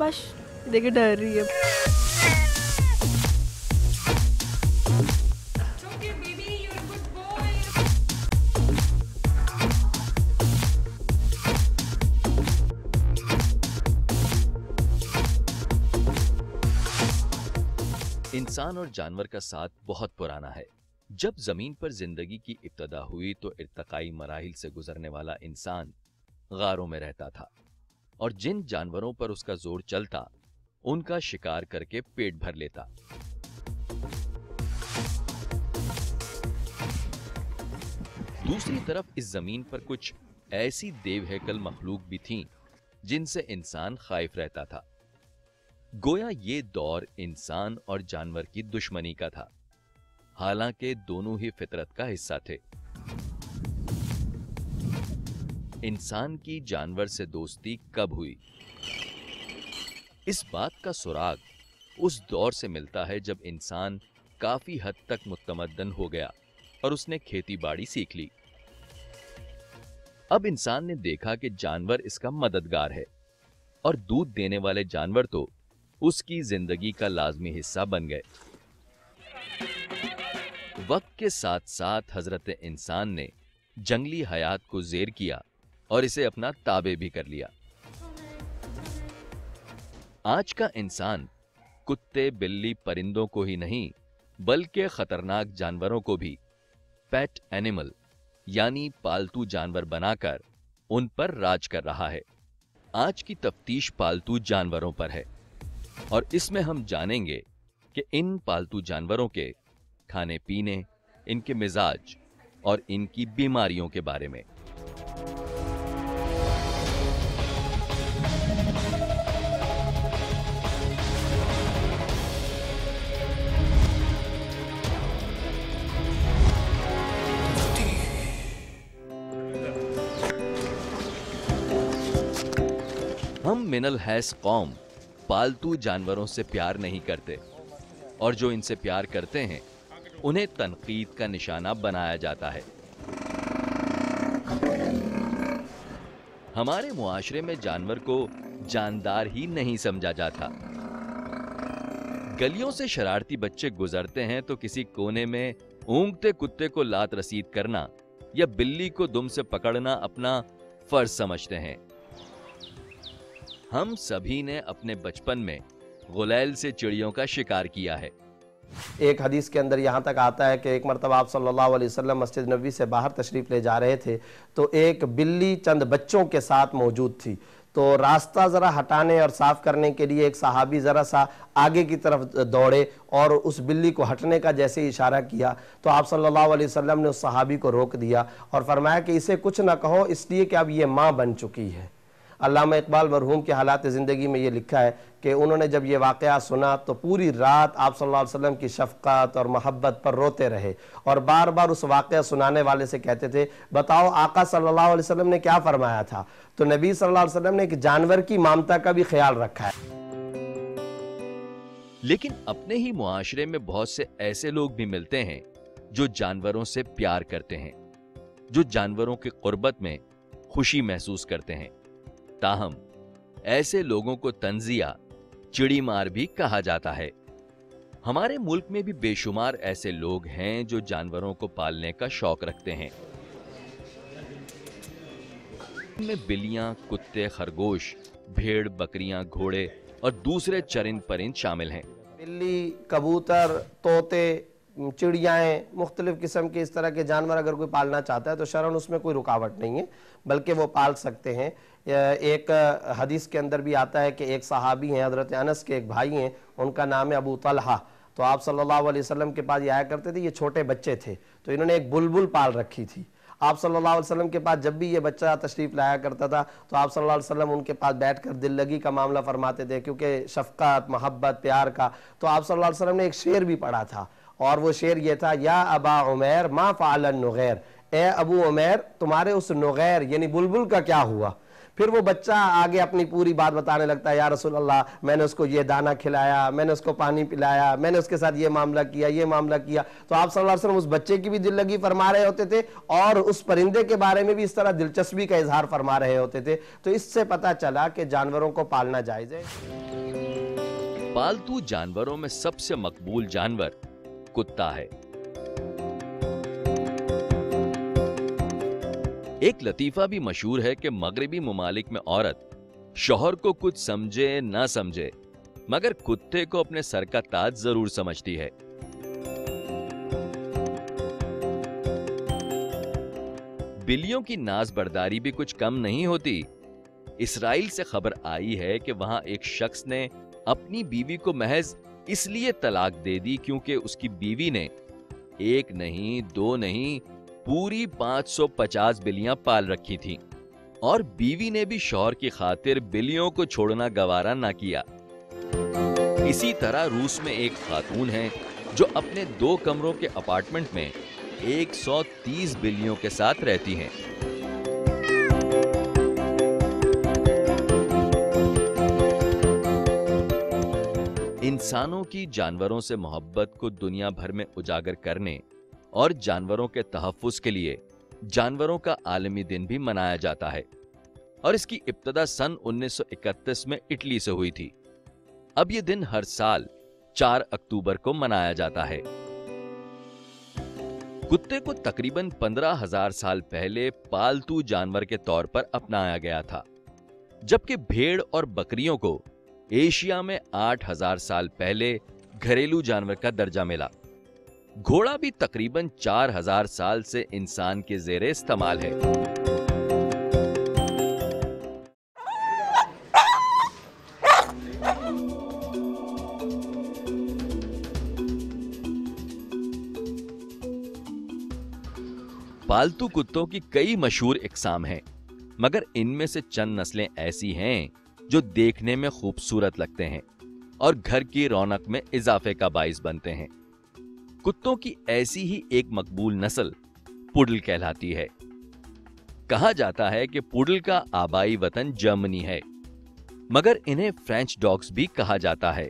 शाबाश, देखिए डर रही है। इंसान और जानवर का साथ बहुत पुराना है। जब जमीन पर जिंदगी की इब्तदा हुई तो इर्तकाई मराहिल से गुजरने वाला इंसान गारों में रहता था और जिन जानवरों पर उसका जोर चलता उनका शिकार करके पेट भर लेता। दूसरी तरफ इस जमीन पर कुछ ऐसी देवहैकल मखलूक भी थीं जिनसे इंसान खौफ रहता था। गोया ये दौर इंसान और जानवर की दुश्मनी का था, हालांकि दोनों ही फितरत का हिस्सा थे। इंसान की जानवर से दोस्ती कब हुई? इस बात का सुराग उस दौर से मिलता है जब इंसान काफी हद तक मुतमद्दन हो गया और उसने खेती बाड़ी सीख ली। अब इंसान ने देखा कि जानवर इसका मददगार है और दूध देने वाले जानवर तो उसकी जिंदगी का लाजमी हिस्सा बन गए। वक्त के साथ साथ हजरत इंसान ने जंगली हयात को ज़ेर किया और इसे अपना ताबे भी कर लिया। आज का इंसान कुत्ते, बिल्ली, परिंदों को ही नहीं बल्कि खतरनाक जानवरों को भी पेट एनिमल यानी पालतू जानवर बनाकर उन पर राज कर रहा है। आज की तफ्तीश पालतू जानवरों पर है और इसमें हम जानेंगे कि इन पालतू जानवरों के खाने पीने, इनके मिजाज और इनकी बीमारियों के बारे में। हम मिनल हैस कौम पालतू जानवरों से प्यार नहीं करते और जो इनसे प्यार करते हैं उन्हें तनकीद का निशाना बनाया जाता है। हमारे मुआशरे में जानवर को जानदार ही नहीं समझा जाता। गलियों से शरारती बच्चे गुजरते हैं तो किसी कोने में ऊँघते कुत्ते को लात रसीद करना या बिल्ली को दुम से पकड़ना अपना फर्ज समझते हैं। हम सभी ने अपने बचपन में गुलैल से चिड़ियों का शिकार किया है। एक हदीस के अंदर यहाँ तक आता है कि एक मरतबा आप सल्लल्लाहु अलैहि वसल्लम मस्जिद नबवी से बाहर तशरीफ़ ले जा रहे थे तो एक बिल्ली चंद बच्चों के साथ मौजूद थी। तो रास्ता ज़रा हटाने और साफ़ करने के लिए एक सहाबी ज़रा सा आगे की तरफ दौड़े और उस बिल्ली को हटने का जैसे इशारा किया तो आप सल्लल्लाहु अलैहि वसल्लम ने उस सहाबी को रोक दिया और फरमाया कि इसे कुछ ना कहो इसलिए कि अब ये माँ बन चुकी है। अल्लामा इकबाल मरहूम के हालात ज़िंदगी में ये लिखा है कि उन्होंने जब ये वाक़या सुना तो पूरी रात आप सल्लल्लाहु अलैहि वसल्लम की शफ़क़त और मोहब्बत पर रोते रहे और बार बार उस वाक़या सुनाने वाले से कहते थे, बताओ आका सल्लल्लाहु अलैहि वसल्लम ने क्या फरमाया था? तो नबी सल्लल्लाहु अलैहि वसल्लम ने एक जानवर की ममता का भी ख्याल रखा है। लेकिन अपने ही मुआशरे में बहुत से ऐसे लोग भी मिलते हैं जो जानवरों से प्यार करते हैं, जो जानवरों की कुर्बत में खुशी महसूस करते हैं। ताहम ऐसे लोगों को तंजिया, चिड़ी मार भी कहा जाता है। हमारे मुल्क में भी बेशुमार ऐसे लोग हैं जो जानवरों को पालने का शौक रखते हैं। इनमें बिल्लियां, कुत्ते, खरगोश, भेड़, बकरियां, घोड़े और दूसरे चरिंद परिंद शामिल हैं। बिल्ली, कबूतर, तोते, चिड़ियाएँ, मुख्तलिफ़ किस्म के इस तरह के जानवर अगर कोई पालना चाहता है तो शरन उसमें कोई रुकावट नहीं है, बल्कि वो पाल सकते हैं। एक हदीस के अंदर भी आता है कि एक सहाबी हैं, हज़रत अनस के एक भाई हैं, उनका नाम है अबू तलहा। तो आप सल्लल्लाहु अलैहि वसल्लम के पास ये आया करते थे, ये छोटे बच्चे थे तो इन्होंने एक बुलबुल पाल रखी थी। आप सल्लल्लाहु अलैहि वसल्लम के पास जब भी ये बच्चा तशरीफ़ लाया करता था तो आप सल्लल्लाहु अलैहि वसल्लम उनके पास बैठकर दिल लगी का मामला फरमाते थे, क्योंकि शफ़क़त, मोहब्बत, प्यार का। तो आप सल्लल्लाहु अलैहि वसल्लम ने एक शेर भी पढ़ा था और वो शेर ये था, या अबा उमैर मा फ़अलन नुग़ैर, ए अबू उमैर तुम्हारे उस नुग़ैर यानी बुलबुल का क्या हुआ? फिर वो बच्चा आगे अपनी पूरी बात बताने लगता है, या रसूल अल्लाह, मैंने उसको ये दाना खिलाया, मैंने उसको पानी पिलाया, मैंने उसके साथ ये मामला किया, ये मामला किया। तो आप सल्लल्लाहु अलैहि वसल्लम उस बच्चे की भी दिल लगी फरमा रहे होते थे और उस परिंदे के बारे में भी इस तरह दिलचस्पी का इजहार फरमा रहे होते थे। तो इससे पता चला कि जानवरों को पालना जायज है। पालतू जानवरों में सबसे मकबूल जानवर कुत्ता है। एक लतीफा भी मशहूर है कि मगरिबी मुमालिक में औरत शौहर को कुछ समझे ना समझे, मगर कुत्ते को अपने सर का ताज जरूर समझती है। बिल्लियों की नाज बर्दारी भी कुछ कम नहीं होती। इसराइल से खबर आई है कि वहां एक शख्स ने अपनी बीवी को महज इसलिए तलाक दे दी क्योंकि उसकी बीवी ने एक नहीं, दो नहीं, पूरी 550 बिल्लियां पाल रखी थीं और बीवी ने भी शौहर की खातिर बिल्लियों को छोड़ना गवारा ना किया। इसी तरह रूस में एक खातून है जो अपने 2 कमरों के अपार्टमेंट में 130 बिल्लियों के साथ रहती हैं। इंसानों की जानवरों से मोहब्बत को दुनिया भर में उजागर करने और जानवरों के तहफ्फुज के लिए जानवरों का आलमी दिन भी मनाया जाता है और इसकी इब्तिदा सन 1931 में इटली से हुई थी। अब यह दिन हर साल 4 अक्टूबर को मनाया जाता है। कुत्ते को तकरीबन 15,000 साल पहले पालतू जानवर के तौर पर अपनाया गया था, जबकि भेड़ और बकरियों को एशिया में 8,000 साल पहले घरेलू जानवर का दर्जा मिला। घोड़ा भी तकरीबन 4,000 साल से इंसान के ज़ेरे इस्तेमाल है। पालतू कुत्तों की कई मशहूर इकसाम हैं, मगर इनमें से चंद नस्लें ऐसी हैं जो देखने में खूबसूरत लगते हैं और घर की रौनक में इजाफे का बाइस बनते हैं। कुत्तों की ऐसी ही एक मकबूल नस्ल पुडल कहलाती है। कहा जाता है कि पुडल का आबाई वतन जर्मनी है, मगर इन्हें फ्रेंच डॉग्स भी कहा जाता है।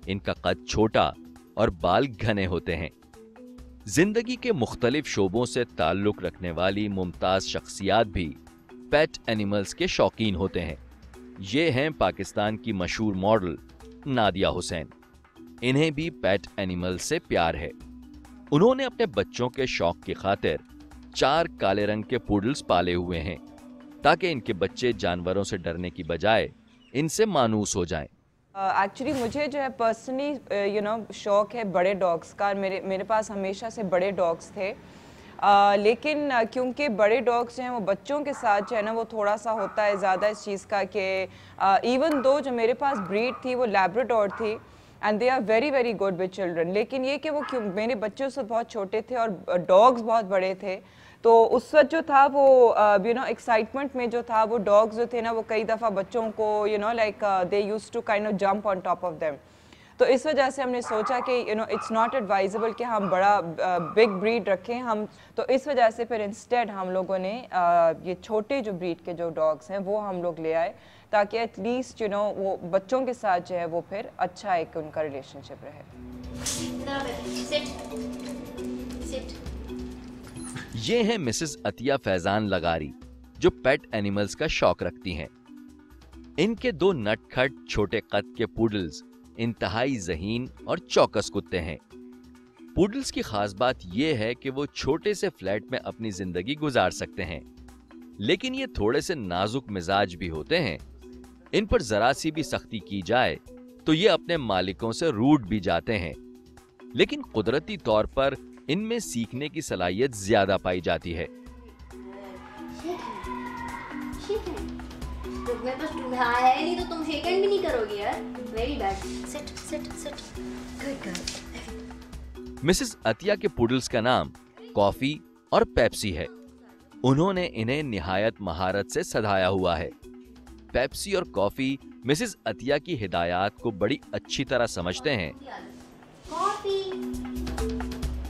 इनका कद छोटा और बाल घने होते हैं। जिंदगी के मुख्तलिफ शोबों से ताल्लुक रखने वाली मुमताज शख्सियात भी पेट एनिमल्स के शौकीन होते हैं। ये हैं पाकिस्तान की मशहूर मॉडल नादिया हुसैन। इन्हें भी पेट एनिमल से प्यार है। उन्होंने अपने बच्चों के शौक की खातिर 4 काले रंग के पुडल्स पाले हुए हैं ताकि इनके बच्चे जानवरों से डरने की बजाय इनसे मानूस हो जाएं। एक्चुअली मुझे जो है पर्सनली शौक है बड़े डॉग्स का। मेरे पास हमेशा से बड़े डॉग्स थे, लेकिन क्योंकि बड़े डॉग्स जो हैं वो बच्चों के साथ जो है ना वो थोड़ा सा होता है ज़्यादा इस चीज़ का कि इवन दो जो मेरे पास ब्रीड थी वो लैब्राडोर थी and they are very very good with children, लेकिन ये कि वो क्यों मेरे बच्चे उससे बहुत छोटे थे और डॉग्स बहुत बड़े थे, तो उस वक्त जो था वो एक्साइटमेंट में जो था वो डॉग्स जो थे ना वो कई दफ़ा बच्चों को like they used to kind of jump on top of them. तो इस वजह से हमने सोचा कि इट्स नॉट एडवाइजेबल कि हम बड़ा बिग ब्रीड रखें हम, तो इस वजह से फिर इंस्टेड हम लोगों ने ये छोटे जो ब्रीड के जो डॉग्स हैं वो हम लोग ले आए ताकि एटलीस्ट वो बच्चों के साथ जो है वो फिर अच्छा एक उनका रिलेशनशिप रहे। ये हैं मिसेस अतिया फैजान लगारी जो पेट एनिमल्स का शौक रखती हैं। इनके 2 नटखट छोटे कद के पुडल्स इंतहाई ज़हीन और चौकस कुत्ते हैं। पुडल्स की खास बात यह है कि वो छोटे से फ्लैट में अपनी जिंदगी गुजार सकते हैं, लेकिन ये थोड़े से नाजुक मिजाज भी होते हैं। इन पर जरा सी भी सख्ती की जाए तो ये अपने मालिकों से रूठ भी जाते हैं, लेकिन कुदरती तौर पर इनमें सीखने की सलाहियत ज्यादा पाई जाती है। मेरे पास है नहीं तो तुम शेक हैंड भी नहीं करोगे यार। Very bad. Sit sit sit. Good girl. Mrs Atiya के पुडल्स का नाम कॉफी और पेप्सी है। उन्होंने इन्हें निहायत महारत से सधाया हुआ है। पेप्सी और कॉफी मिसेस अतिया की हिदायत को बड़ी अच्छी तरह समझते हैं कॉफी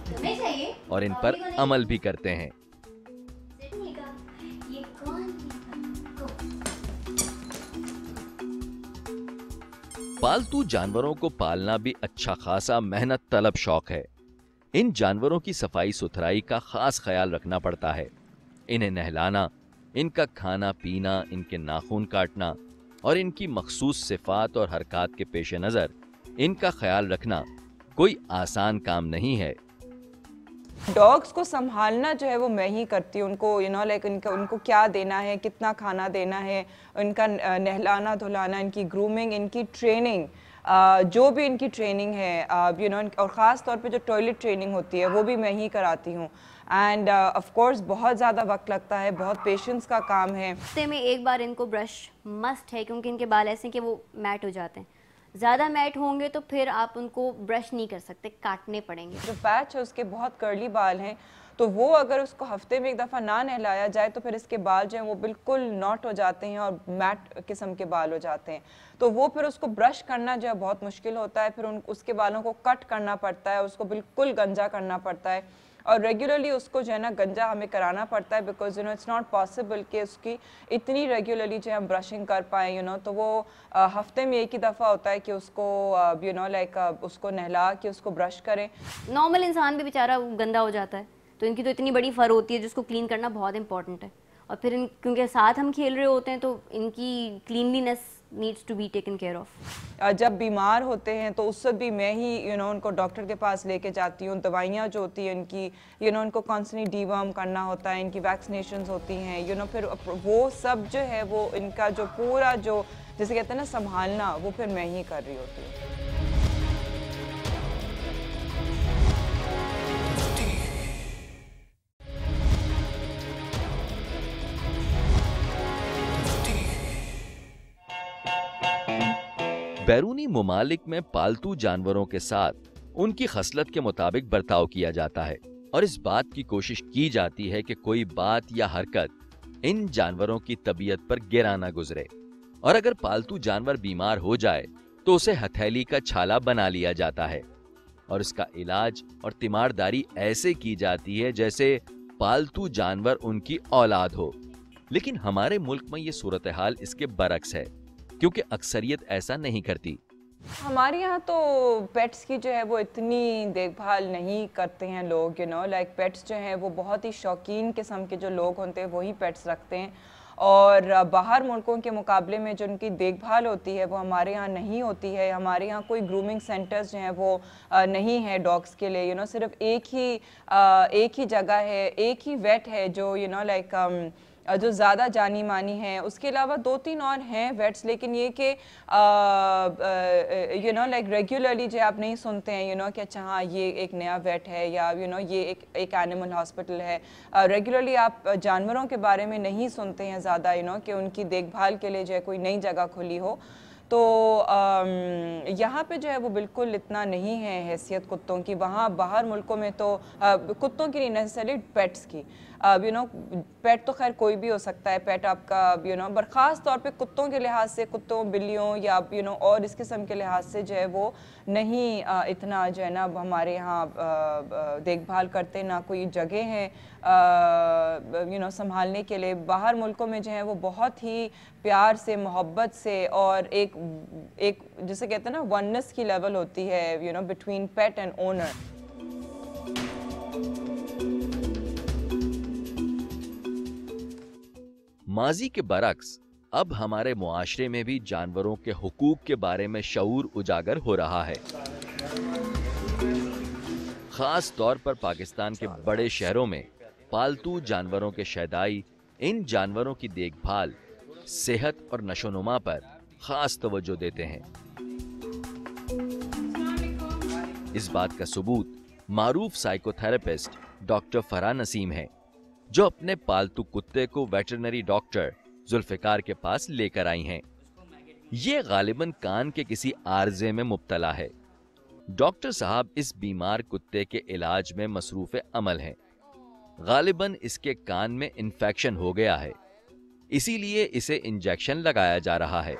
तुम्हें चाहिए और इन पर अमल भी करते हैं। ये कौन पालतू जानवरों को पालना भी अच्छा खासा मेहनत तलब शौक है। इन जानवरों की सफाई सुथराई का खास ख्याल रखना पड़ता है। इन्हें नहलाना, इनका खाना पीना, इनके नाखून काटना और इनकी मखसूस सिफात और हरकत के पेश नज़र इनका ख्याल रखना कोई आसान काम नहीं है। डॉग्स को संभालना जो है वो मैं ही करती हूँ। उनको लाइक उनको क्या देना है, कितना खाना देना है, उनका नहलाना धुलाना, इनकी ग्रूमिंग, इनकी ट्रेनिंग, जो भी इनकी ट्रेनिंग है और ख़ास तौर पे जो टॉयलेट ट्रेनिंग होती है वो भी मैं ही कराती हूँ। एंड ऑफ कोर्स बहुत ज़्यादा वक्त लगता है, बहुत पेशेंस का काम है। हफ्ते में एक बार इनको ब्रश मस्ट है, क्योंकि इनके बाल ऐसे हैं कि वो मैट हो जाते हैं। ज़्यादा मैट होंगे तो फिर आप उनको ब्रश नहीं कर सकते, काटने पड़ेंगे। जो पैच है उसके बहुत कर्ली बाल हैं, तो वो अगर उसको हफ्ते में एक दफ़ा ना नहलाया जाए तो फिर इसके बाल जो हैं वो बिल्कुल नॉट हो जाते हैं और मैट किस्म के बाल हो जाते हैं। तो वो फिर उसको ब्रश करना जो है बहुत मुश्किल होता है। फिर उसके बालों को कट करना पड़ता है, उसको बिल्कुल गंजा करना पड़ता है और रेगुलरली उसको जो है ना गंजा हमें कराना पड़ता है, बिकॉज इट्स नॉट पॉसिबल कि उसकी इतनी रेगुलरली जो हम ब्रशिंग कर पाएँ तो वो हफ्ते में एक ही दफ़ा होता है कि उसको उसको नहला के उसको ब्रश करें। नॉर्मल इंसान भी बेचारा गंदा हो जाता है, तो इनकी तो इतनी बड़ी फर होती है जिसको क्लीन करना बहुत इंपॉर्टेंट है। और फिर क्योंकि साथ हम खेल रहे होते हैं तो इनकी cleanliness needs to be taken care of. जब बीमार होते हैं तो उस वक्त भी मैं ही उनको डॉक्टर के पास लेके जाती हूँ। दवाइयाँ जो होती हैं इनकी उनको कॉन्स्टेंटली डीवर्म करना होता है, इनकी वैक्सीनेशंस होती हैं फिर वो सब जो है वो इनका जो पूरा जो जैसे कहते हैं ना संभालना, वो फिर मैं ही कर रही होती हूँ। बैरूनी ममालिक में पालतू जानवरों के साथ उनकी खसलत के मुताबिक बर्ताव किया जाता है और इस बात की कोशिश की जाती है कि कोई बात या हरकत इन जानवरों की तबीयत पर गिरा ना गुजरे। और अगर पालतू जानवर बीमार हो जाए तो उसे हथेली का छाला बना लिया जाता है और इसका इलाज और तीमारदारी ऐसे की जाती है जैसे पालतू जानवर उनकी औलाद हो। लेकिन हमारे मुल्क में ये सूरत हाल इसके बरक्स है, क्योंकि अक्सरियत ऐसा नहीं करती। हमारे यहाँ तो पेट्स की जो है वो इतनी देखभाल नहीं करते हैं लोग। लाइक पेट्स जो हैं वो बहुत ही शौकीन किस्म के जो लोग होते हैं वही पेट्स रखते हैं और बाहर मुल्कों के मुकाबले में जो उनकी देखभाल होती है वो हमारे यहाँ नहीं होती है। हमारे यहाँ कोई ग्रूमिंग सेंटर्स जो हैं वो नहीं है डॉग्स के लिए। सिर्फ एक ही जगह है, एक ही वेट है जो लाइक जो ज़्यादा जानी मानी है। उसके अलावा 2-3 और हैं वेट्स, लेकिन ये कि लाइक रेगुलरली जो आप नहीं सुनते हैं कि अच्छा हाँ ये एक नया वेट है या ये एक एनिमल हॉस्पिटल है। रेगुलरली आप जानवरों के बारे में नहीं सुनते हैं ज़्यादा कि उनकी देखभाल के लिए जो है कोई नई जगह खुली हो। तो यहाँ पे जो है वो बिल्कुल इतना नहीं है हैसियत कुत्तों की। वहाँ बाहर मुल्कों में तो कुत्तों की नहीं, नेसेसरी पेट्स की। पेट तो खैर कोई भी हो सकता है पेट आपका, पर ख़ास तौर पे कुत्तों के लिहाज से, कुत्तों बिल्लियों या और इस किस्म के लिहाज से जो है वो नहीं इतना जो है ना हमारे यहाँ देखभाल करते, ना कोई जगह है संभालने के लिए। बाहर मुल्कों में जो है वो बहुत ही प्यार से, मोहब्बत से और एक जिसे कहते हैं ना वननेस की लेवल होती है बिटवीन पेट एंड ओनर। माजी के बरक्स अब हमारे मुआशरे में भी जानवरों के हुकूक के बारे में शऊर उजागर हो रहा है। खास तौर पर पाकिस्तान के बड़े शहरों में पालतू जानवरों के शैदाई इन जानवरों की देखभाल, सेहत और नशोनुमा पर खास तवज्जो देते हैं। इस बात का सबूत मारूफ साइकोथेरेपिस्ट डॉक्टर फराह नसीम है, जो अपने पालतू कुत्ते को वेटरनरी डॉक्टर जुल्फिकार के पास लेकर आई हैं। ये गालिबन कान के किसी आर्जे में मुब्तला है। डॉक्टर साहब इस बीमार कुत्ते के इलाज में मसरूफ अमल हैं। गालिबन इसके कान में इन्फेक्शन हो गया है, इसीलिए इसे इंजेक्शन लगाया जा रहा है।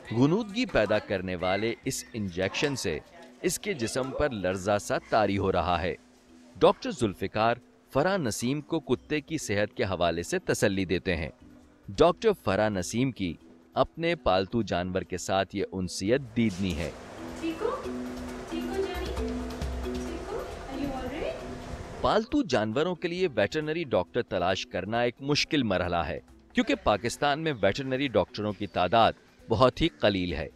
गुनूदगी पैदा करने वाले इस इंजेक्शन से इसके जिस्म पर लर्जा सा तारी हो रहा है। डॉक्टर जुल्फिकार फराह नसीम को कुत्ते की सेहत के हवाले से तसल्ली देते हैं। डॉक्टर फराह नसीम की अपने पालतू जानवर के साथ ये उनसियत दीदनी है। पालतू जानवरों के लिए वेटरनरी डॉक्टर तलाश करना एक मुश्किल मरहला है, क्योंकि पाकिस्तान में वेटरनरी डॉक्टरों की तादाद बहुत ही कलील है।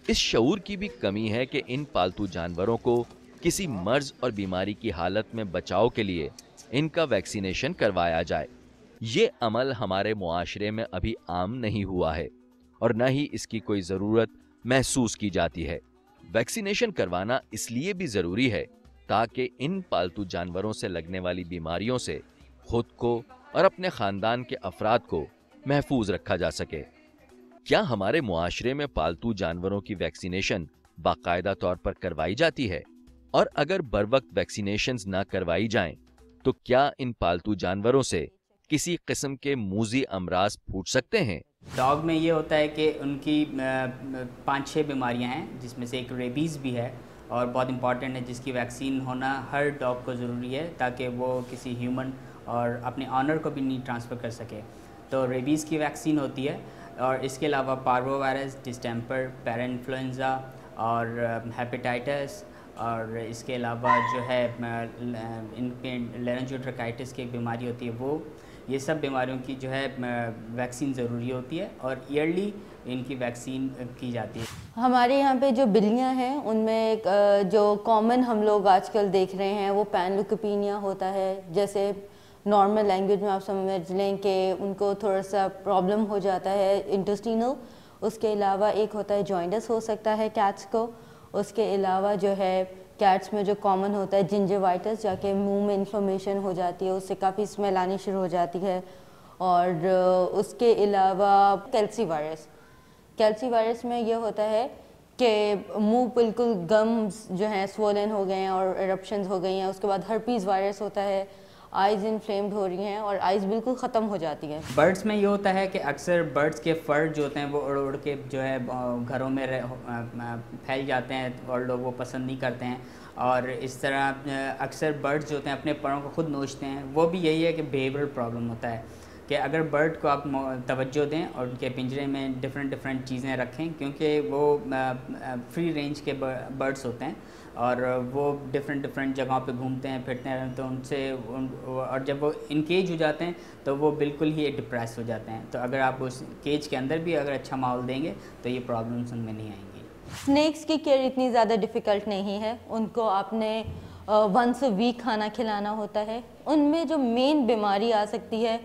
इस शऊर की भी कमी है कि इन पालतू जानवरों को किसी मर्ज और बीमारी की हालत में बचाव के लिए इनका वैक्सीनेशन करवाया जाए। ये अमल हमारे मुआशरे में अभी आम नहीं हुआ है और न ही इसकी कोई ज़रूरत महसूस की जाती है। वैक्सीनेशन करवाना इसलिए भी ज़रूरी है ताकि इन पालतू जानवरों से लगने वाली बीमारियों से खुद को और अपने ख़ानदान के अफराद को महफूज रखा जा सके। क्या हमारे मुआशरे में पालतू जानवरों की वैक्सीनेशन बाकायदा तौर पर करवाई जाती है? और अगर बरवक्त वैक्सीनेशंस ना करवाई जाएं, तो क्या इन पालतू जानवरों से किसी किस्म के मूजी अमराज फूट सकते हैं? डॉग में ये होता है कि उनकी 5-6 बीमारियां हैं, जिसमें से एक रेबीज़ भी है और बहुत इंपॉर्टेंट है, जिसकी वैक्सीन होना हर डॉग को ज़रूरी है ताकि वो किसी ह्यूमन और अपने ऑनर को भी नहीं ट्रांसफ़र कर सके। तो रेबीज़ की वैक्सीन होती है और इसके अलावा पार्वो वायरस, डिस्टेम्पर, पैराइन्फ्लुएंजा और हेपेटाइटिस, और इसके अलावा जो है इनके लेरिंगोट्रकाइटिस की एक बीमारी होती है, वो ये सब बीमारियों की जो है वैक्सीन ज़रूरी होती है और ईयरली इनकी वैक्सीन की जाती है। हमारे यहाँ पे जो बिल्लियाँ हैं उनमें एक जो कॉमन हम लोग आजकल देख रहे हैं वो पैनल्यूकोपेनिया होता है। जैसे नॉर्मल लैंग्वेज में आप समझ लें कि उनको थोड़ा सा प्रॉब्लम हो जाता है इंटेस्टिनल। उसके अलावा एक होता है जॉइंटस हो सकता है कैट्स को। उसके अलावा जो है कैट्स में जो कॉमन होता है जिंजिवाइटिस, जाके मुंह में इन्फ्लेमेशन हो जाती है, उससे काफ़ी स्मेल आनी शुरू हो जाती है। और उसके अलावा कैल्सी वायरस में ये होता है कि मुंह बिल्कुल गम्स जो हैं स्वोलन हो गए हैं और एरप्शंस हो गई हैं। उसके बाद हर्पीज़ वायरस होता है, आइज़ इन्फ्लेम्ड हो रही हैं और आइज़ बिल्कुल ख़त्म हो जाती हैं। बर्ड्स में ये होता है कि अक्सर बर्ड्स के फर जो होते हैं वो उड़ उड़ के जो है घरों में फैल जाते हैं और लोग वो पसंद नहीं करते हैं। और इस तरह अक्सर बर्ड्स जो होते हैं अपने परों को खुद नोचते हैं। वो भी यही है कि बिहेवियरल प्रॉब्लम होता है कि अगर बर्ड को आप तवज्जो दें और उनके पिंजरे में डिफरेंट चीज़ें रखें, क्योंकि वो फ्री रेंज के बर्ड्स होते हैं और वो डिफरेंट जगहों पे घूमते हैं, फिरते हैं, तो उनसे और जब वो इनकेज हो जाते हैं तो वो बिल्कुल ही डिप्रेस हो जाते हैं। तो अगर आप उस केज के अंदर भी अगर अच्छा माहौल देंगे तो ये प्रॉब्लम्स उनमें नहीं आएंगी। स्नैक्स की केयर इतनी ज़्यादा डिफ़िकल्ट नहीं है। उनको आपने वंस अ वीक खाना खिलाना होता है। उनमें जो मेन बीमारी आ सकती है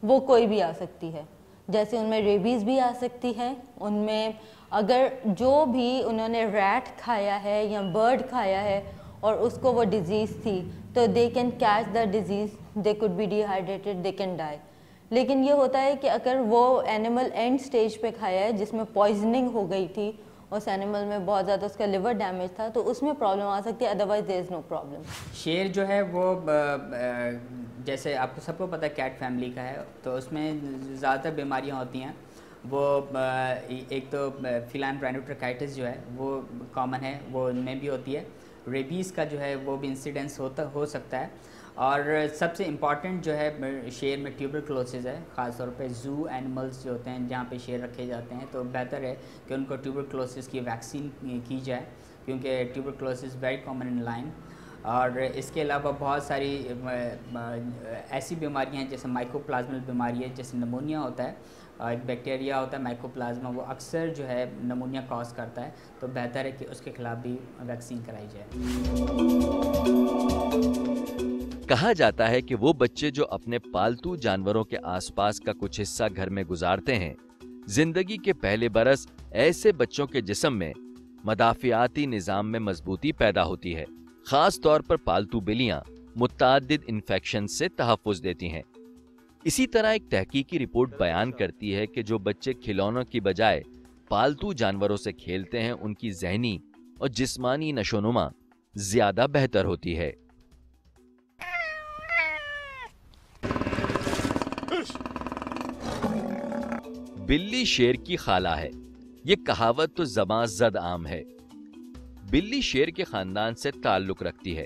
वो कोई भी आ सकती है। जैसे उनमें रेबीज़ भी आ सकती है। उनमें अगर जो भी उन्होंने रैट खाया है या बर्ड खाया है और उसको वो डिज़ीज़ थी तो they can catch the disease, they could be dehydrated, they can die. लेकिन ये होता है कि अगर वो एनिमल एंड स्टेज पे खाया है जिसमें पॉइजनिंग हो गई थी, उस एनिमल में बहुत ज़्यादा उसका लिवर डैमेज था, तो उसमें प्रॉब्लम आ सकती है। Otherwise there is no problem. शेर जो है वो जैसे आपको सबको पता है कैट फैमिली का है, तो उसमें ज़्यादातर बीमारियां होती हैं। वो एक तो फिलाइन राइनोट्रकाइटिस जो है वो कॉमन है, वो उनमें भी होती है। रेबीज़ का जो है वो भी इंसिडेंस हो सकता है। और सबसे इम्पॉर्टेंट जो है शेर में ट्यूबरक्लोसिस है। ख़ास तौर पे ज़ू एनिमल्स जो होते हैं जहाँ पे शेर रखे जाते हैं, तो बेहतर है कि उनको ट्यूबरक्लोसिस की वैक्सीन की जाए, क्योंकि tuberculosis very common in line. और इसके अलावा बहुत सारी ऐसी बीमारियां हैं जैसे माइकोप्लाज्मल बीमारी है, जैसे नमोनिया होता है, एक बैक्टीरिया होता है माइकोप्लाज्मा, वो अक्सर जो है नमोनिया कॉज करता है। तो बेहतर है कि उसके खिलाफ भी वैक्सीन कराई जाए। कहा जाता है कि वो बच्चे जो अपने पालतू जानवरों के आसपास का कुछ हिस्सा घर में गुजारते हैं, जिंदगी के पहले बरस ऐसे बच्चों के जिस्म में मदाफियाती निज़ाम में मजबूती पैदा होती है। खास तौर पर पालतू बिल्लियां मुतअद्दिद इन्फेक्शन से तहफ़्फ़ुज़ देती हैं। इसी तरह एक तहकीकी रिपोर्ट बयान करती है कि जो बच्चे खिलौनों की बजाय पालतू जानवरों से खेलते हैं, उनकी ज़हनी और जिस्मानी नशोनुमा ज्यादा बेहतर होती है। बिल्ली शेर की खाला है, ये कहावत तो ज़बां ज़द आम है। बिल्ली शेर के खानदान से ताल्लुक रखती है।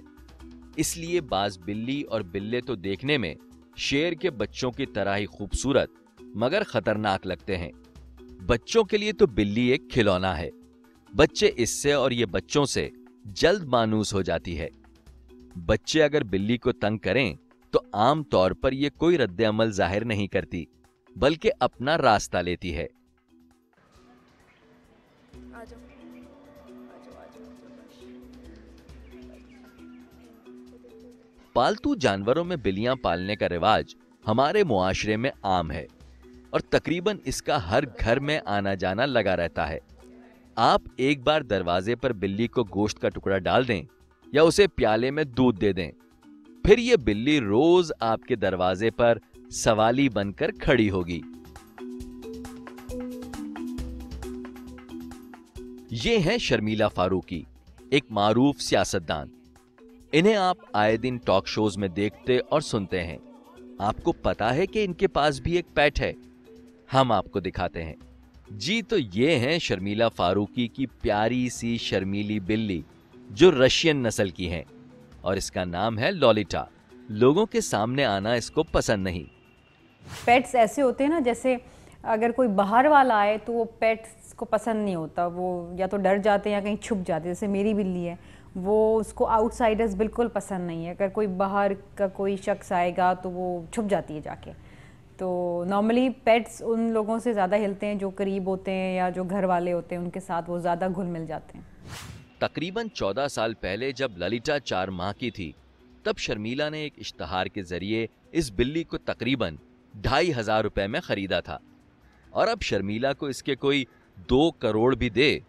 इसलिए बाज बिल्ली और बिल्ले तो देखने में शेर के बच्चों की तरह ही खूबसूरत मगर खतरनाक लगते हैं। बच्चों के लिए तो बिल्ली एक खिलौना है। बच्चे इससे और ये बच्चों से जल्द मानूस हो जाती है। बच्चे अगर बिल्ली को तंग करें तो आम तौर पर यह कोई रद्द-ए-अमल जाहिर नहीं करती, बल्कि अपना रास्ता लेती है। पालतू जानवरों में बिल्लियां पालने का रिवाज हमारे मुआशरे में आम है और तकरीबन इसका हर घर में आना जाना लगा रहता है। आप एक बार दरवाजे पर बिल्ली को गोश्त का टुकड़ा डाल दें या उसे प्याले में दूध दे दें, फिर यह बिल्ली रोज आपके दरवाजे पर सवाली बनकर खड़ी होगी। ये हैं शर्मीला फारूकी, एक मारूफ सियासतदान। इन्हें आप आए दिन टॉक शोज में देखते और सुनते हैं। आपको पता है कि इनके पास भी एक पेट है? हम आपको दिखाते हैं। जी तो ये हैं शर्मीला फारूकी की प्यारी सी शर्मीली बिल्ली जो रशियन नस्ल की हैं और इसका नाम है लॉलिटा। लोगों के सामने आना इसको पसंद नहीं। पेट्स ऐसे होते हैं ना, जैसे अगर कोई बाहर वाला आए तो वो पेट्स को पसंद नहीं होता, वो या तो डर जाते हैं या कहीं छुप जाते हैं। जैसे मेरी बिल्ली है, वो उसको आउटसाइडर्स बिल्कुल पसंद नहीं है। अगर कोई बाहर का कोई शख्स आएगा तो वो छुप जाती है जाके। तो नॉर्मली पेट्स उन लोगों से ज़्यादा हिलते हैं जो करीब होते हैं या जो घर वाले होते हैं, उनके साथ वो ज़्यादा घुल मिल जाते हैं। तकरीबन 14 साल पहले जब ललिता 4 माह की थी, तब शर्मीला ने एक इश्तहार के जरिए इस बिल्ली को तकरीबन 2500 रुपए में खरीदा था और अब शर्मीला को इसके कोई 2 करोड़ भी दे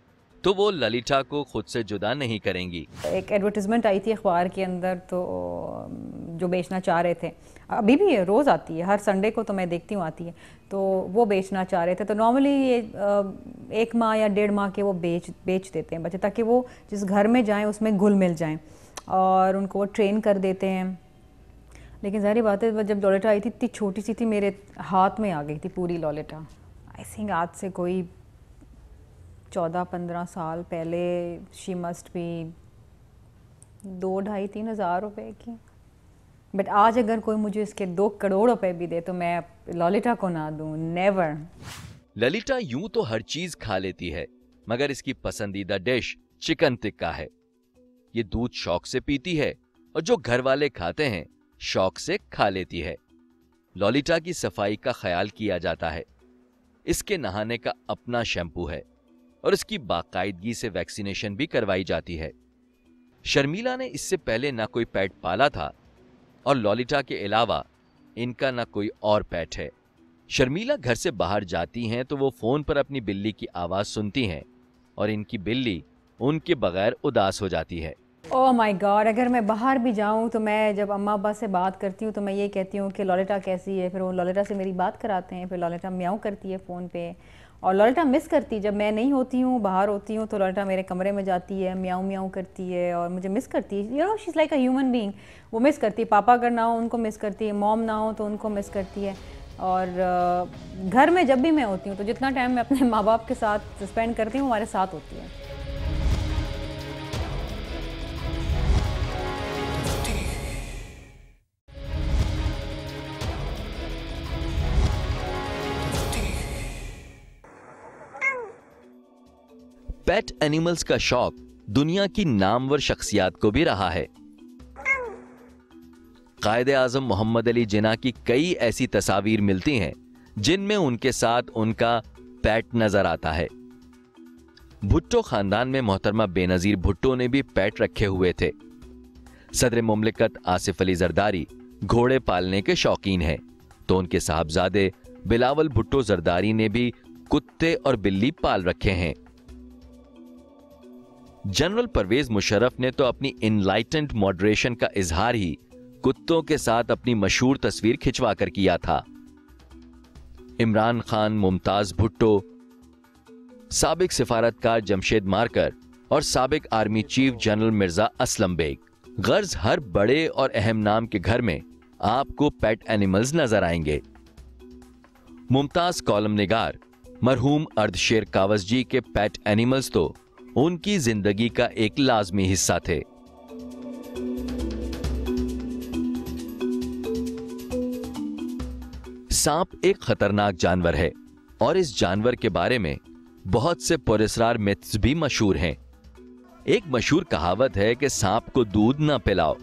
तो वो ललिता को खुद से जुदा नहीं करेंगी। एक एडवर्टाइजमेंट आई थी अखबार के अंदर, तो जो बेचना चाह रहे थे, अभी भी रोज़ आती है, हर संडे को तो मैं देखती हूँ आती है, तो वो बेचना चाह रहे थे। तो नॉर्मली ये 1 माह या 1.5 माह के वो बेच देते हैं बच्चे, ताकि वो जिस घर में जाएं उसमें घुल मिल जाएं और उनको वो ट्रेन कर देते हैं। लेकिन ज़ाहिर बात है जब लॉलिटा आई थी इतनी छोटी सी थी, मेरे हाथ में आ गई थी पूरी लॉलिटा। आई थिंक आज से कोई 14-15 साल पहले शी मस्ट बी 2-2.5-3 हज़ार रुपए की। बट आज अगर कोई मुझे इसके 2 करोड़ रुपए भी दे तो मैं लॉलिटा को ना दूं, नेवर। ललिता यूं तो हर चीज खा लेती है, मगर इसकी पसंदीदा डिश चिकन टिक्का है। ये दूध शौक से पीती है और जो घर वाले खाते हैं शौक से खा लेती है। लॉलिटा की सफाई का ख्याल किया जाता है। इसके नहाने का अपना शैम्पू है और इसकी बाकायदगी से वैक्सीनेशन भी करवाई जाती है। शर्मीला ने इससे पहले ना कोई पेट पाला था और लॉलिटा के अलावा इनका ना कोई और पेट है। शर्मीला घर से बाहर जाती हैं तो वो फोन पर अपनी बिल्ली की आवाज सुनती हैं और इनकी बिल्ली उनके बगैर उदास हो जाती है। ओह माय गॉड, अगर मैं बाहर भी जाऊं तो मैं जब अम्मा अब्बा से बात करती हूं तो मैं ये कहती हूं कि लॉलिटा कैसी है, फिर वो लॉलिटा से मेरी बात कराते हैं, फिर लॉलिटा म्याऊं करती है फ़ोन पे और लॉलिटा मिस करती है। जब मैं नहीं होती हूँ, बाहर होती हूँ, तो लॉलिटा मेरे कमरे में जाती है, म्याऊं म्याऊं करती है और मुझे मिस करती है। You know she is like a human being. वो मिस करती है, पापा अगर ना हो उनको मिस करती है, मॉम ना हो तो उनको मिस करती है। और घर में जब भी मैं होती हूँ तो जितना टाइम मैं अपने माँ बाप के साथ स्पेंड करती हूँ हमारे साथ होती है। पेट एनिमल्स का शौक दुनिया की नामवर शख्सियात को भी रहा है। कायदे आजम मोहम्मद अली जिन्ना की कई ऐसी तस्वीर मिलती हैं जिनमें उनके साथ उनका पेट नजर आता है। भुट्टो खानदान में मोहतरमा बेनजीर भुट्टो ने भी पेट रखे हुए थे। सदर मुमलिकत आसिफ अली जरदारी घोड़े पालने के शौकीन हैं, तो उनके साहबजादे बिलावल भुट्टो जरदारी ने भी कुत्ते और बिल्ली पाल रखे हैं। जनरल परवेज मुशर्रफ ने तो अपनी इनलाइटेंड मॉडरेशन का इजहार ही कुत्तों के साथ अपनी मशहूर तस्वीर खिंचवा कर किया था। इमरान खान, मुमताज भुट्टो, साबिक सिफारतकार जमशेद मारकर और साबिक army chief general Mirza Aslam Beg, गर्ज हर बड़े और अहम नाम के घर में आपको पेट एनिमल्स नजर आएंगे। मुमताज कॉलम निगार मरहूम अर्धशेर कावस जी के पेट एनिमल्स तो उनकी जिंदगी का एक लाजमी हिस्सा थे। सांप एक खतरनाक जानवर है और इस जानवर के बारे में बहुत से पुरस्कार मिथ्स भी मशहूर हैं। एक मशहूर कहावत है कि सांप को दूध न पिलाओ।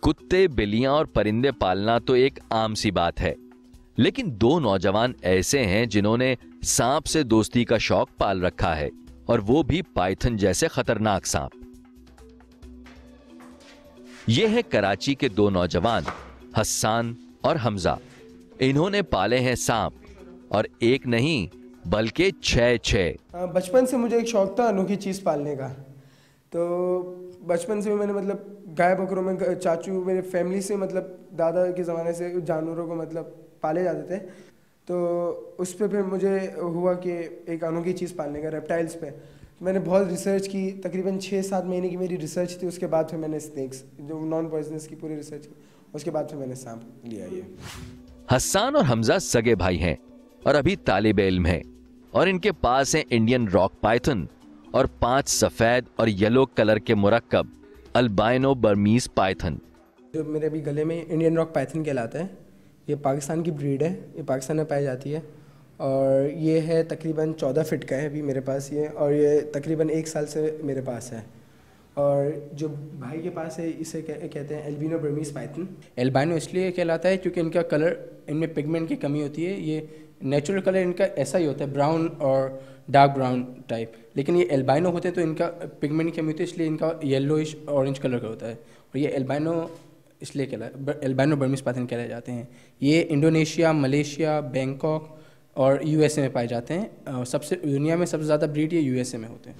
कुत्ते, बिल्लियां और परिंदे पालना तो एक आम सी बात है, लेकिन दो नौजवान ऐसे हैं जिन्होंने सांप से दोस्ती का शौक पाल रखा है, और वो भी पाइथन जैसे खतरनाक सांप। ये है कराची के दो नौजवान हस्सान और हमजा। इन्होंने पाले हैं सांप, और एक नहीं बल्कि 6। बचपन से मुझे एक शौक था अनोखी चीज़ पालने का। तो बचपन से मैंने मतलब गाय बकरों में चाचू मेरे फैमिली से मतलब दादा के ज़माने से जानवरों को मतलब पाले जाते थे। तो उस पर फिर मुझे हुआ कि एक अनोखी चीज़ पालने का, रेप्टाइल्स पे। मैंने बहुत रिसर्च की, तकरीबन 6-7 महीने की मेरी रिसर्च थी। उसके बाद फिर मैंने स्नेक्स, जो नॉन पॉइजनस की पूरी रिसर्च की, उसके बाद फिर मैंने सांप लिया। ये हस्सान और हमजा सगे भाई हैं और अभी तालिब इल्म हैं, और इनके पास है इंडियन रॉक पाइथन और 5 सफेद और येलो कलर के मुरक्कब अल्बाइनो बर्मीज पाइथन। जो मेरे अभी गले में इंडियन रॉक पाइथन कहलाता है, ये पाकिस्तान की ब्रीड है, ये पाकिस्तान में पाई जाती है, और ये है तकरीबन 14 फीट का है अभी मेरे पास ये, और ये तकरीबन 1 साल से मेरे पास है। और जो भाई के पास है इसे कहते हैं एल्बिनो बर्मीज पाइथन। एल्बाइनो इसलिए कहलाता है क्योंकि इनका कलर, इनमें पिगमेंट की कमी होती है। ये नेचुरल कलर इनका ऐसा ही होता है, ब्राउन और डार्क ब्राउन टाइप, लेकिन ये एल्बाइनो होते हैं तो इनका पिगमेंट की कमी होती है, इसलिए इनका येलोइश ऑरेंज कलर का होता है। और ये एल्बाइनो इसलिए एल्बाइनो बर्मीज पाइथन कहलाए जाते हैं। ये इंडोनेशिया, मलेशिया, बैंकॉक और यूएसए में पाए जाते हैं। सबसे दुनिया में सबसे ज़्यादा ब्रीड ये यूएसए में होते हैं।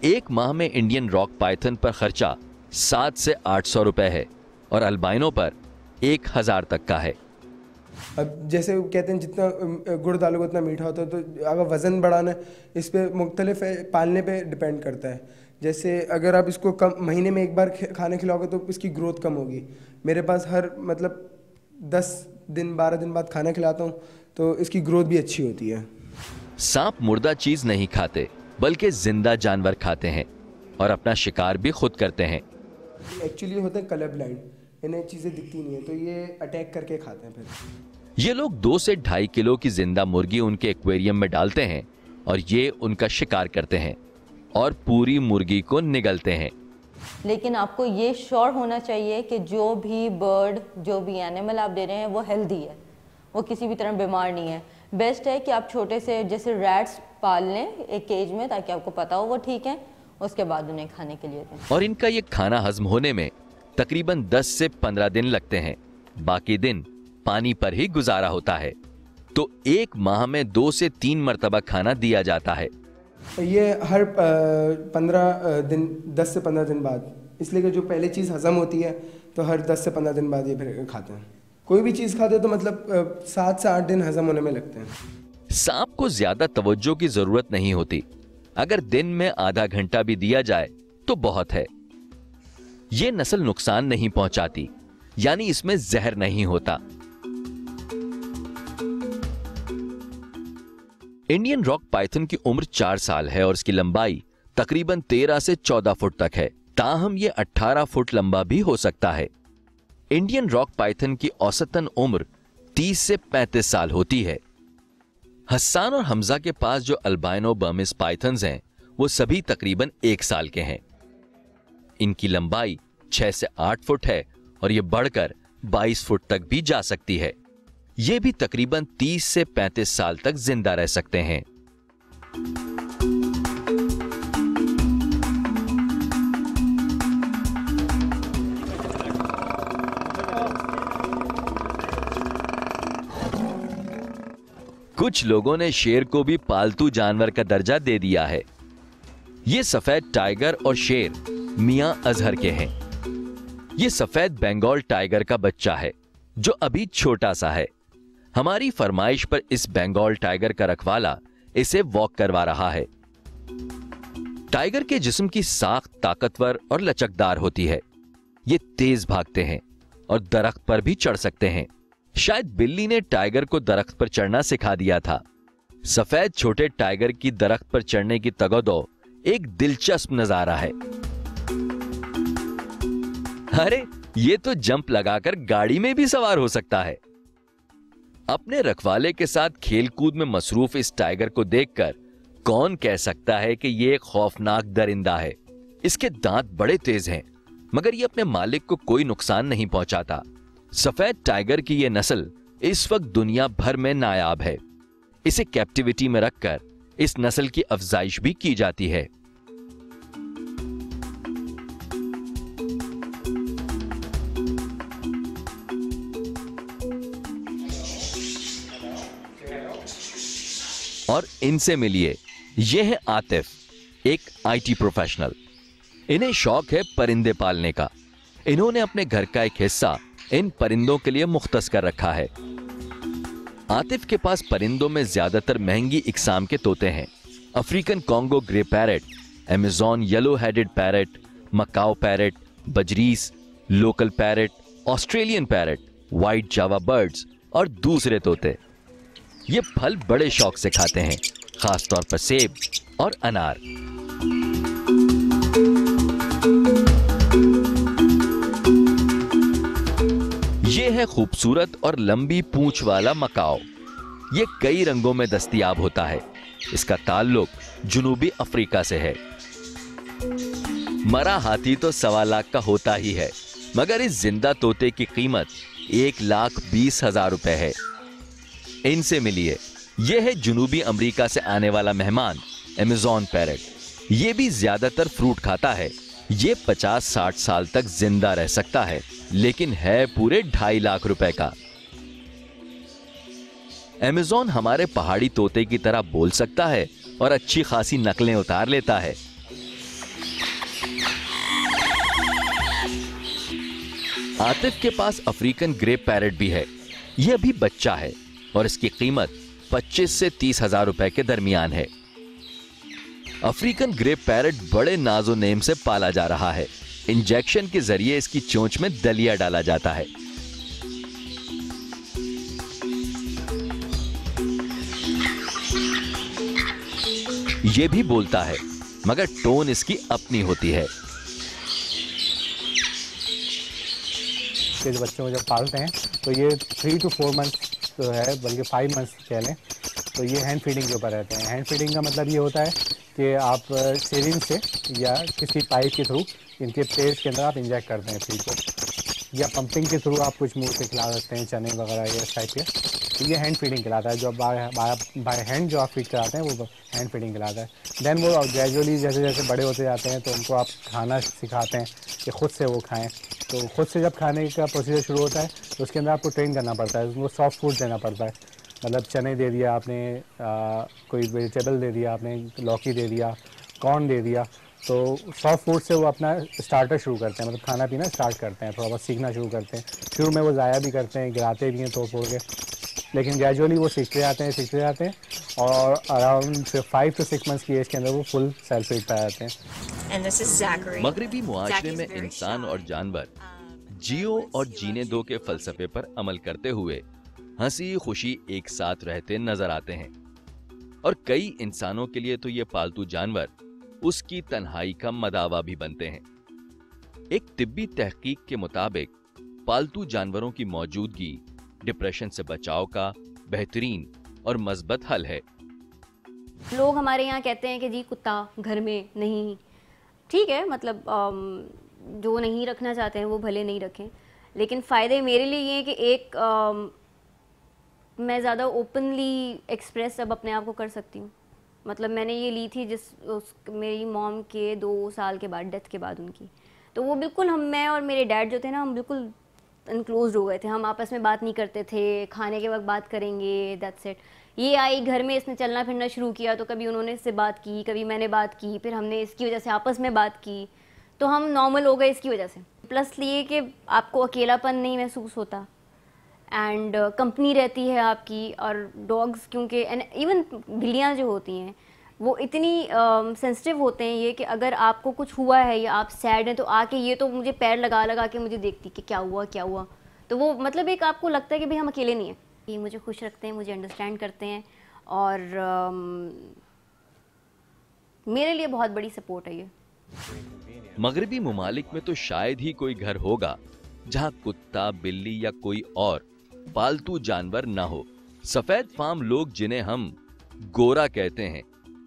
एक माह में इंडियन रॉक पाइथन पर खर्चा 700 से 800 रुपए है, और अल्बाइनो पर 1000 तक का है। अब जैसे कहते हैं जितना गुड़ डालोगे उतना मीठा होता है, तो अगर वज़न बढ़ाना है इस पर मुख्तलिफ पालने पे डिपेंड करता है। जैसे अगर आप इसको कम महीने में एक बार खाने खिलाओगे तो इसकी ग्रोथ कम होगी। मेरे पास हर मतलब 10 दिन 12 दिन बाद खाना खिलाता हूँ तो इसकी ग्रोथ भी अच्छी होती है। सांप मुर्दा चीज नहीं खाते बल्कि जिंदा जानवर खाते हैं और अपना शिकार भी खुद करते हैं। एक्चुअली होते हैं कलर ब्लाइंड, इन्हें चीज़ें दिखती नहीं है तो ये अटैक करके खाते हैं। फिर ये लोग 2 से 2.5 किलो की जिंदा मुर्गी उनके एक्वेरियम में डालते हैं और ये उनका शिकार करते हैं और पूरी मुर्गी को निगलते हैं। लेकिन आपको ये श्योर होना चाहिए कि जो भी बर्ड, जो भी एनिमल आप दे रहे हैं वो हेल्दी है, वो किसी भी तरह बीमार नहीं है। बेस्ट है कि आप छोटे से जैसे रैट्स पाल लें एक केज में, ताकि आपको पता हो वो ठीक है, उसके बाद उन्हें खाने के लिए दें। और इनका ये खाना हजम होने में तकरीबन 10 से 15 दिन लगते हैं, बाकी दिन पानी पर ही गुजारा होता है। तो एक माह में 2 से 3 मरतबा खाना दिया जाता है। ये हर 15 दिन 10 से 15 दिन बाद, इसलिए कि जो पहले चीज़ हजम होती है तो हर 10 से 15 दिन बाद ये फिर खाते हैं। कोई भी चीज़ खाते हैं तो मतलब 7 से 8 दिन हजम होने में लगते हैं। सांप को ज्यादा तवज्जो की जरूरत नहीं होती, अगर दिन में आधा घंटा भी दिया जाए तो बहुत है। ये नस्ल नुकसान नहीं पहुंचाती, यानी इसमें जहर नहीं होता। इंडियन रॉक पाइथन की उम्र 4 साल है और इसकी लंबाई तकरीबन 13 से 14 फुट तक है, ताहम ये 18 फुट लंबा भी हो सकता है। इंडियन रॉक पाइथन की औसतन उम्र 30 से 35 साल होती है। हस्सान और हमजा के पास जो अल्बाइनो बर्मिस पाइथन्स हैं वो सभी तकरीबन 1 साल के हैं। इनकी लंबाई 6 से 8 फुट है और ये बढ़कर 22 फुट तक भी जा सकती है। ये भी तकरीबन 30 से 35 साल तक जिंदा रह सकते हैं। कुछ लोगों ने शेर को भी पालतू जानवर का दर्जा दे दिया है। ये सफेद टाइगर और शेर मियां अजहर के हैं। ये सफेद बंगाल टाइगर का बच्चा है जो अभी छोटा सा है। हमारी फरमाइश पर इस बंगाल टाइगर का रखवाला इसे वॉक करवा रहा है। टाइगर के जिस्म की साख ताकतवर और लचकदार होती है। ये तेज भागते हैं और दरख्त पर भी चढ़ सकते हैं। शायद बिल्ली ने टाइगर को दरख्त पर चढ़ना सिखा दिया था। सफेद छोटे टाइगर की दरख्त पर चढ़ने की तगदो एक दिलचस्प नजारा है। अरे ये तो जंप लगाकर गाड़ी में भी सवार हो सकता है। अपने रखवाले के साथ खेलकूद में मसरूफ इस टाइगर को देखकर कौन कह सकता है कि ये एक खौफनाक दरिंदा है। इसके दांत बड़े तेज हैं, मगर ये अपने मालिक को कोई नुकसान नहीं पहुंचाता। सफेद टाइगर की ये नस्ल इस वक्त दुनिया भर में नायाब है। इसे कैप्टिविटी में रखकर इस नस्ल की अफजाइश भी की जाती है। और इनसे मिलिए, ये है आतिफ, एक आईटी प्रोफेशनल। इन्हें शौक है परिंदे पालने का। इन्होंने अपने घर का एक हिस्सा इन परिंदों के लिए मुख्तस कर रखा है। आतिफ के पास परिंदों में ज्यादातर महंगी इकसाम के तोते हैं। African Congo grey parrot, Amazon yellow headed parrot, macaw parrot, budgies, local parrot, Australian parrot, white Java birds और दूसरे तोते। ये फल बड़े शौक से खाते हैं, खासतौर पर सेब और अनार। ये है खूबसूरत और लंबी पूंछ वाला मकाओ। ये कई रंगों में दस्तयाब होता है। इसका ताल्लुक जुनूबी अफ्रीका से है। मरा हाथी तो 1.25 लाख का होता ही है, मगर इस जिंदा तोते की कीमत 1,20,000 रुपए है। इनसे मिलिए, यह है जुनूबी अमेरिका से आने वाला मेहमान अमेज़न पैरेट। ये भी ज्यादातर फ्रूट खाता है। ये 50-60 साल तक जिंदा रह सकता है, लेकिन है पूरे 2.5 लाख रुपए का। अमेज़न हमारे पहाड़ी तोते की तरह बोल सकता है और अच्छी खासी नकलें उतार लेता है। आतिफ के पास अफ्रीकन ग्रे पैरेट भी है। यह अभी बच्चा है और इसकी कीमत 25 से 30,000 रुपए के दरमियान है। अफ्रीकन ग्रे पैरेट बड़े नाजो नेम से पाला जा रहा है। इंजेक्शन के जरिए इसकी चोंच में दलिया डाला जाता है। यह भी बोलता है, मगर टोन इसकी अपनी होती है। जो बच्चों को जब पालते हैं तो ये 3 to 4 मंथ्स तो है, बल्कि 5 मंथ्स कह लें, तो ये हैंड फीडिंग के ऊपर रहते हैं। हैंड फीडिंग का मतलब ये होता है कि आप सिरिंज से या किसी पाइप के थ्रू इनके पेट के अंदर आप इंजेक्ट करते हैं फीड को, या पंपिंग के थ्रू आप कुछ मुंह से खिला सकते हैं, चने वगैरह या इस टाइप के। तो ये हैंड फीडिंग कहलाता है। जो बाय हैंड जो आप फीड कराते हैं वो हैंड फीडिंग कहलाता है। देन वो ग्रेजुअली जैसे जैसे बड़े होते जाते हैं तो उनको आप खाना सिखाते हैं कि खुद से वो खाएँ। तो खुद से जब खाने का प्रोसीजर शुरू होता है तो उसके अंदर आपको ट्रेन करना पड़ता है। उनको सॉफ्ट फूड देना पड़ता है, मतलब चने दे दिया आपने, कोई वेजिटेबल दे दिया आपने, लौकी दे दिया, कॉर्न दे दिया। तो सॉफ्ट फूड से वो अपना स्टार्टर शुरू करते हैं, मतलब खाना पीना स्टार्ट करते हैं, थोड़ा बहुत सीखना शुरू करते हैं। शुरू में वो ज़ाया भी करते हैं, गिराते भी हैं तोड़ फोड़ के, लेकिन ग्रेजुअली वो सीखते जाते हैं और अराउंड 5 to 6 मंथ्स की एज के अंदर वो फुल सेल्फ फीड पे आते हैं। मगरिबी मुआशरे में इंसान और जानवर जियो और जीने दो के फलसफे पर अमल करते हुए हंसी खुशी एक साथ रहते नजर आते हैं। और कई इंसानों के लिए तो ये पालतू जानवर उसकी तन्हाई का मदावा भी बनते हैं। एक तिब्बी तहकीक के मुताबिक पालतू जानवरों की मौजूदगी डिप्रेशन से बचाव का बेहतरीन और मजबूत हल है। लोग हमारे यहाँ कहते हैं कि जी कुत्ता घर में नहीं, ठीक है, मतलब जो नहीं रखना चाहते हैं वो भले नहीं रखें, लेकिन फ़ायदे मेरे लिए ये हैं कि एक मैं ज़्यादा ओपनली एक्सप्रेस अब अपने आप को कर सकती हूँ। मतलब मैंने ये ली थी मेरी मॉम के 2 साल के बाद, डेथ के बाद उनकी, तो वो बिल्कुल मैं और मेरे डैड जो थे ना, हम बिल्कुल इनक्लोज हो गए थे। हम आपस में बात नहीं करते थे, खाने के वक्त बात करेंगे, दैट्स इट। ये आई घर में, इसने चलना फिरना शुरू किया तो कभी उन्होंने इससे बात की, कभी मैंने बात की, फिर हमने इसकी वजह से आपस में बात की, तो हम नॉर्मल हो गए इसकी वजह से। प्लस ये कि आपको अकेलापन नहीं महसूस होता एंड कंपनी रहती है आपकी। और डॉग्स क्योंकि इवन बिल्लियाँ जो होती हैं वो इतनी सेंसिटिव होते हैं ये कि अगर आपको कुछ हुआ है या आप सैड हैं तो आके ये तो मुझे पैर लगा लगा के मुझे देखती कि क्या हुआ, तो वो मतलब एक आपको लगता है कि भाई हम अकेले नहीं हैं, ये मुझे खुश रखते हैं, मुझे अंडरस्टैंड करते हैं और मेरे लिए बहुत बड़ी सपोर्ट है ये। मगरिबी मुमालिक में तो शायद ही कोई घर होगा जहां कुत्ता, बिल्ली या कोई और पालतू जानवर ना हो। सफेद फार्म लोग जिन्हें हम गोरा कहते हैं,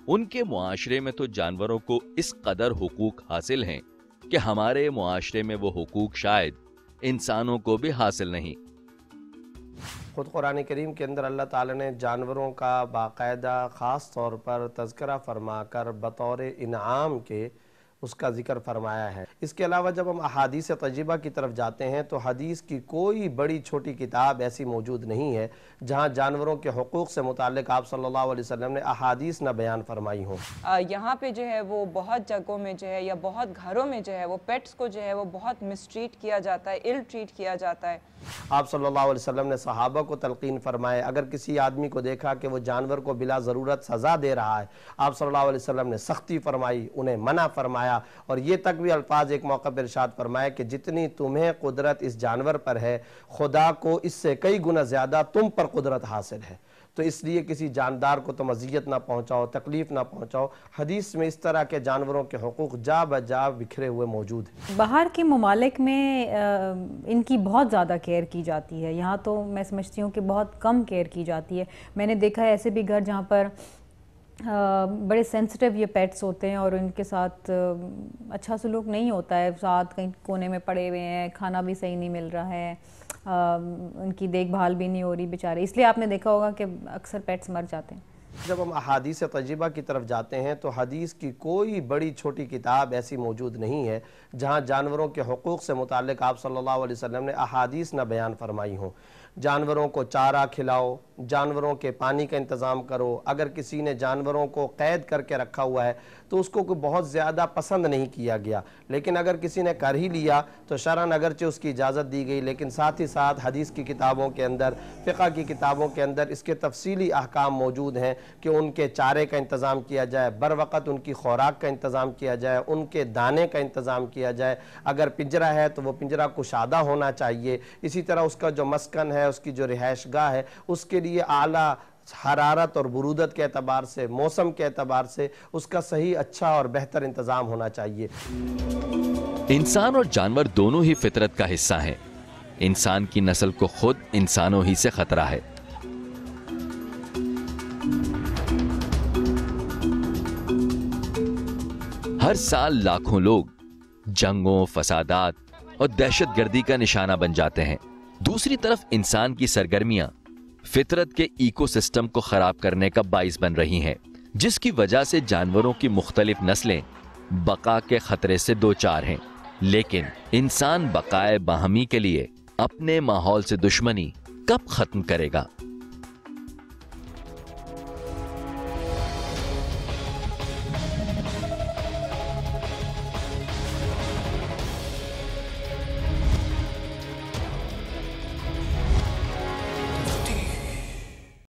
उनके मुआशरे में तो जानवरों को इस कदर हुकूक हासिल हैं कि हमारे मुआशरे में वो हुकूक शायद इंसानों को भी हासिल नहीं। खुद कुरान करीम के अंदर अल्लाह ताला ने जानवरों का बाकायदा ख़ास तौर पर तज़किरा फरमाकर बतौर इनाम के उसका जिक्र फरमाया है। इसके अलावा जब हम अहादीस तजर्बा की तरफ जाते हैं तो हदीस की कोई बड़ी छोटी किताब ऐसी मौजूद नहीं है जहाँ जानवरों के हुकूक से मुताल्लिक आप सल्लल्लाहु अलैहि वसल्लम ने अहादीस न बयान फरमाई हों। यहाँ पे जो है वो बहुत जगहों में जो है या बहुत घरों में जो है वो पेट्स को जो है वो बहुत मिसट्रीट किया जाता है, इल ट्रीट किया जाता है। आप सल्लल्लाहु अलैहि वसल्लम ने सहाबा को तलकीन फरमाए, अगर किसी आदमी को देखा कि वो जानवर को बिला ज़रूरत सज़ा दे रहा है, आप सल्लल्लाहु अलैहि वसल्लम ने सख्ती फरमाई, उन्हें मना फरमाया और ये तक भी अल्फाज एक मौका पर इरशाद फरमाया कि जितनी तुम्हें कुदरत इस जानवर पर है, खुदा को इससे कई गुना ज़्यादा तुम पर कुदरत हासिल है। तो इसलिए किसी जानदार को तुम अजियत ना पहुँचाओ, तकलीफ़ ना पहुँचाओ। हदीस में इस तरह के जानवरों के हुकूक जा बजा बिखरे हुए मौजूद हैं। बाहर के ममालिक में इनकी बहुत ज़्यादा केयर की जाती है, यहाँ तो मैं समझती हूँ कि बहुत कम केयर की जाती है। मैंने देखा है ऐसे भी घर जहाँ पर बड़े सेंसिटिव ये पेट्स होते हैं और इनके साथ अच्छा सलूक नहीं होता है, साथ कहीं कोने में पड़े हुए हैं, खाना भी सही नहीं मिल रहा है, उनकी देखभाल भी नहीं हो रही बेचारे, इसलिए आपने देखा होगा कि अक्सर पेट्स मर जाते हैं। जब हम अहादीस तजर्बा की तरफ जाते हैं तो हदीस की कोई बड़ी छोटी किताब ऐसी मौजूद नहीं है जहाँ जानवरों के हुकूक से मुताल्लिक आप सल्लल्लाहु अलैहि वसल्लम ने अहादीस न बयान फरमाई हों। जानवरों को चारा खिलाओ, जानवरों के पानी का इंतज़ाम करो। अगर किसी ने जानवरों को कैद करके रखा हुआ है तो उसको कोई बहुत ज़्यादा पसंद नहीं किया गया, लेकिन अगर किसी ने कर ही लिया तो शरअन अगरचे उसकी इजाज़त दी गई, लेकिन साथ ही साथ हदीस की किताबों के अंदर, फ़िक़्ह की किताबों के अंदर इसके तफसीली अहकाम मौजूद हैं कि उनके चारे का इंतज़ाम किया जाए, बर वक़्त उनकी खुराक का इंतज़ाम किया जाए, उनके दाने का इंतज़ाम किया जाए। अगर पिंजरा है तो वो पिंजरा कुशादा होना चाहिए। इसी तरह उसका जो मस्कन है, उसकी जो रिहाइशगाह है, उसके लिए आला हरारत और बुरूदत के एतबार से, मौसम के एतबार से उसका सही, अच्छा और बेहतर इंतज़ाम होना चाहिए। इंसान और जानवर दोनों ही फितरत का हिस्सा हैं। इंसान की नस्ल को खुद इंसानों ही से खतरा है। हर साल लाखों लोग जंगों, फसादात और दहशतगर्दी का निशाना बन जाते हैं। दूसरी तरफ इंसान की सरगर्मियां फितरत के इकोसिस्टम को खराब करने का बाइस बन रही हैं, जिसकी वजह से जानवरों की मुख्तलिफ नस्लें बका के खतरे से दो चार हैं। लेकिन इंसान बकाए बाहमी के लिए अपने माहौल से दुश्मनी कब खत्म करेगा?